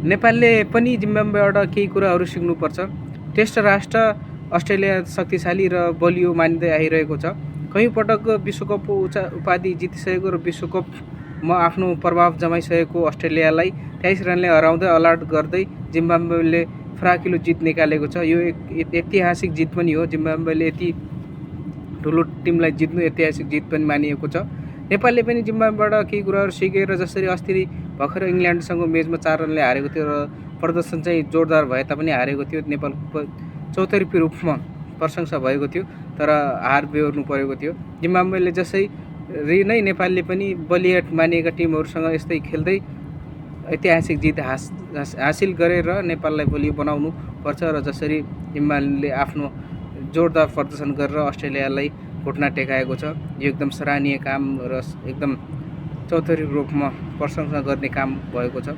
नेपालले पनि जिम्बाब्वेबाट केही कुराहरू सिक्नुपर्छ। टेस्ट राष्ट्र अस्ट्रेलिया शक्तिशाली र बलियो मानिँदै आइरहेको छ। कयौँ पटक विश्वकप उपाधि जितिसकेको र विश्वकपमा आफ्नो प्रभाव जमाइसकेको अस्ट्रेलियालाई 23 रनले हराउँदै अलआउट गर्दै जिम्बाब्वेले फराकिलो जित निकालेको छ। यो एक ऐतिहासिक जित पनि हो। जिम्बाब्वेले यति ठुलो टिमलाई जित्नु ऐतिहासिक जित पनि मानिएको छ। नेपालले पनि जिम्बाब्वेबाट केही कुराहरू सिकेर, जसरी अस्ति भर्खर इङ्ल्यान्डसँग मेचमा 4 रनले हारेको थियो र प्रदर्शन चाहिँ जोरदार भए तापनि हारेको थियो। नेपालको चौतर्फी रूपमा प्रशंसा भएको थियो, तर हार बेहोर्नु परेको थियो। जिम्बाब्वेले जसरी नै नेपालले पनि बलिया मानिएका टिमहरूसँग यस्तै खेल्दै ऐतिहासिक जित हासिल गरेर नेपाललाई बलियो बनाउनु पर्छ र जसरी जिम्बाब्वेले आफ्नो जोरदार प्रदर्शन गरेर अस्ट्रेलियालाई घुट्ना टेकाएको छ, यो एकदम सराहनीय काम र एकदम चौतर्फी रूपमा प्रशंसा गर्ने काम भएको छ।